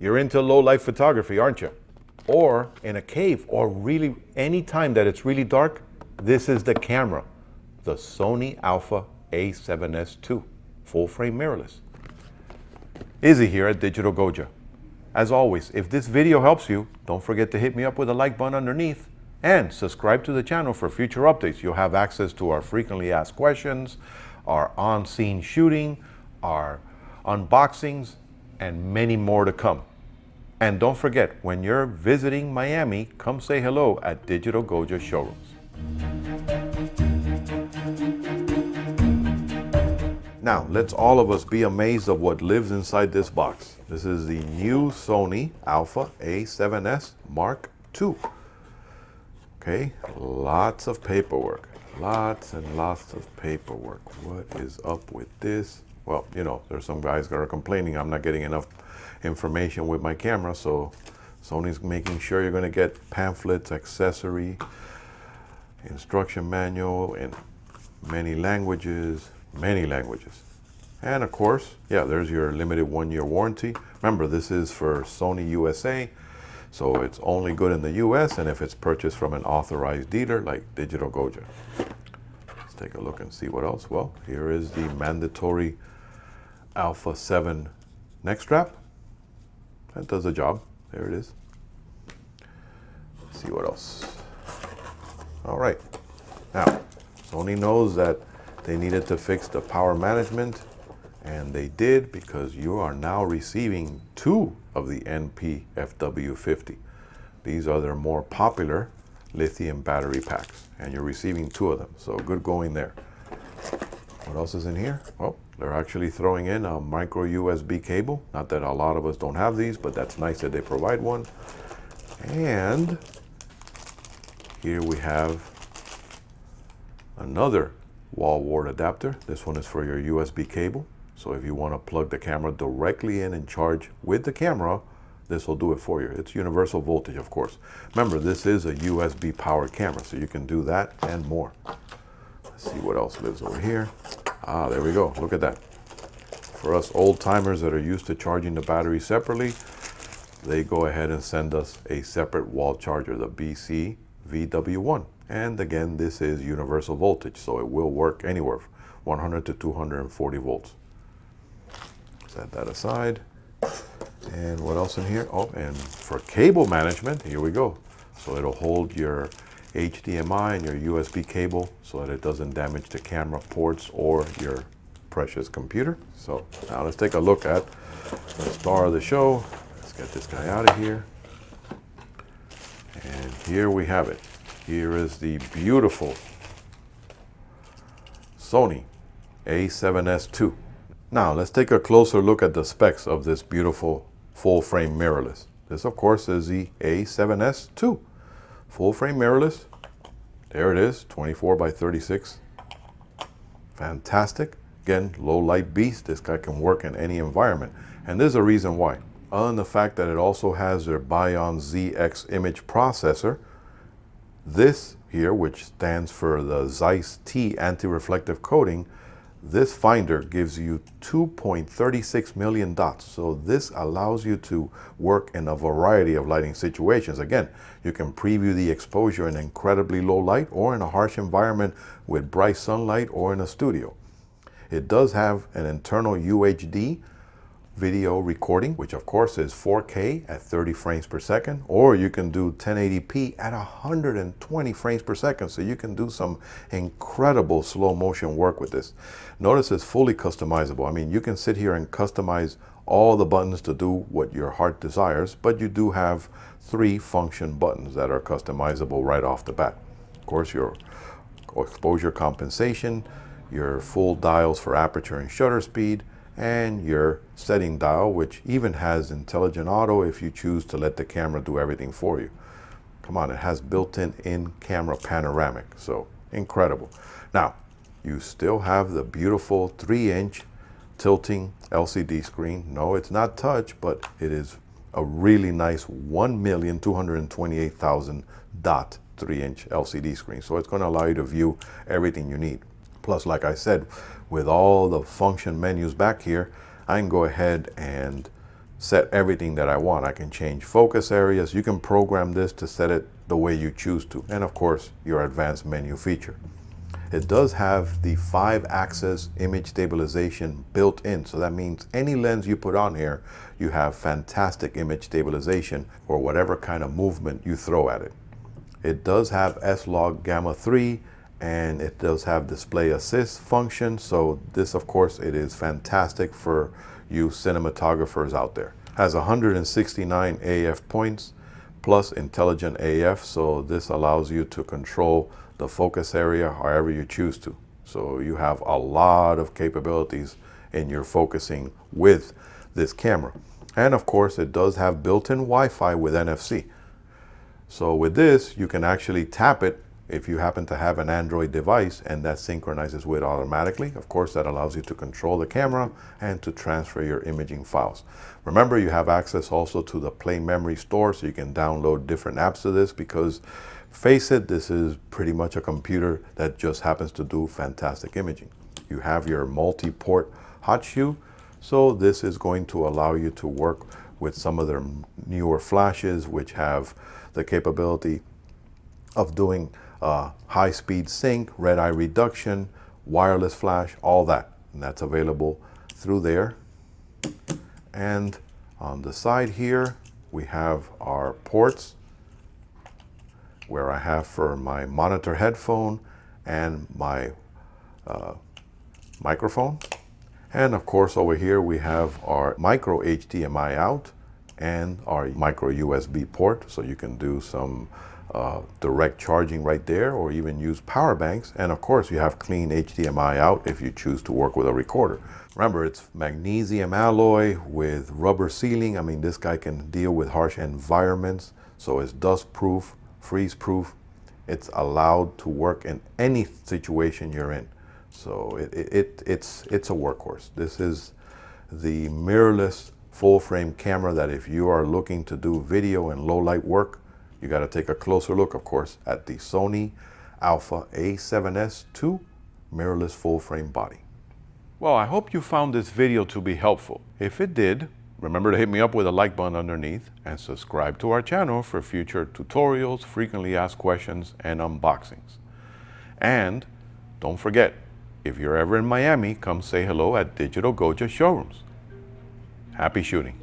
You're into low light photography, aren't you? Or in a cave, or really any time that it's really dark, this is the camera. The Sony Alpha A7S II, full frame mirrorless. Izzy here at Digital Goja. As always, if this video helps you, don't forget to hit me up with a like button underneath and subscribe to the channel for future updates. You'll have access to our frequently asked questions, our on-scene shooting, our unboxings, and many more to come. And don't forget, when you're visiting Miami, come say hello at Digital Goja showrooms. Now, let's all of us be amazed of what lives inside this box. This is the new Sony Alpha A7S Mark II. Okay, lots of paperwork. Lots and lots of paperwork. What is up with this? Well, you know, there's some guys that are complaining I'm not getting enough information with my camera, so Sony's making sure you're going to get pamphlets, accessory, instruction manual in many languages. And of course, yeah, there's your limited 1-year warranty. Remember, this is for Sony USA, so it's only good in the US and if it's purchased from an authorized dealer like Digital Goja. Let's take a look and see what else. Well, here is the mandatory Alpha 7 neck strap. That does the job. There it is. Let's see what else. All right. Now, Sony knows that they needed to fix the power management, and they did, because you are now receiving 2 of the NP-FW50. These are their more popular lithium battery packs, and you're receiving 2 of them. So good going there. What else is in here? Well, they're actually throwing in a micro USB cable. Not that a lot of us don't have these, but that's nice that they provide one. And here we have another wall wart adapter. This one is for your USB cable. So if you want to plug the camera directly in and charge with the camera, this will do it for you. It's universal voltage, of course. Remember, this is a USB powered camera, so you can do that and more. Let's see what else lives over here. Ah, there we go. Look at that. For us old timers that are used to charging the battery separately, they go ahead and send us a separate wall charger, the BC VW1. And again, this is universal voltage, so it will work anywhere from 100 to 240 volts. Set that aside. And what else in here? Oh, and for cable management, here we go. So it'll hold your HDMI and your USB cable so that it doesn't damage the camera ports or your precious computer. So now let's take a look at the star of the show. Let's get this guy out of here. And here we have it. Here is the beautiful Sony A7S II. Now let's take a closer look at the specs of this beautiful full frame mirrorless. This of course is the A7S II. Full frame mirrorless. There it is, 24 by 36. Fantastic. Again, low light beast. This guy can work in any environment. And there's a reason why. Other than the fact that it also has their BIONZ ZX image processor, this here, which stands for the Zeiss T anti-reflective coating, this finder gives you 2.36 million dots. So this allows you to work in a variety of lighting situations. Again, you can preview the exposure in incredibly low light or in a harsh environment with bright sunlight or in a studio. It does have an internal UHD video recording, which of course is 4K at 30 frames per second, or you can do 1080p at 120 frames per second. So you can do some incredible slow motion work with this. Notice it's fully customizable. I mean, you can sit here and customize all the buttons to do what your heart desires, but you do have 3 function buttons that are customizable right off the bat. Of course, your exposure compensation, your full dials for aperture and shutter speed, and your setting dial, which even has intelligent auto if you choose to let the camera do everything for you. Come on, it has built-in in-camera panoramic, so incredible. Now, you still have the beautiful 3-inch tilting LCD screen. No, it's not touch, but it is a really nice 1,228,000 dot 3-inch LCD screen. So it's going to allow you to view everything you need. Plus, like I said, with all the function menus back here, I can go ahead and set everything that I want. I can change focus areas. You can program this to set it the way you choose to. And of course, your advanced menu feature. It does have the 5-axis image stabilization built in. So that means any lens you put on here, you have fantastic image stabilization for whatever kind of movement you throw at it. It does have S-Log Gamma 3, and it does have display assist function. So this, of course, it is fantastic for you cinematographers out there. Has 169 AF points plus intelligent AF. So this allows you to control the focus area however you choose to. So you have a lot of capabilities in your focusing with this camera. And of course, it does have built-in Wi-Fi with NFC. So with this, you can actually tap it if you happen to have an Android device, and that synchronizes with automatically. Of course, that allows you to control the camera and to transfer your imaging files. Remember, you have access also to the Play Memory Store, so you can download different apps to this, because face it, this is pretty much a computer that just happens to do fantastic imaging. You have your multi-port hot shoe, so this is going to allow you to work with some of their newer flashes, which have the capability of doing high-speed sync, red eye reduction, wireless flash, all that. And that's available through there. And on the side here, we have our ports where I have for my monitor headphone and my microphone. And of course, over here, we have our micro HDMI out and our micro USB port. So you can do some direct charging right there, or even use power banks. And of course, you have clean HDMI out if you choose to work with a recorder. Remember, it's magnesium alloy with rubber sealing. I mean, this guy can deal with harsh environments. So it's dust proof, freeze proof. It's allowed to work in any situation you're in. So it's a workhorse. This is the mirrorless full frame camera that if you are looking to do video and low light work, you got to take a closer look, of course, at the Sony Alpha A7S II mirrorless full frame body. Well, I hope you found this video to be helpful. If it did, remember to hit me up with a like button underneath and subscribe to our channel for future tutorials, frequently asked questions, and unboxings. And don't forget, if you're ever in Miami, come say hello at Digital Goja showrooms. Happy shooting.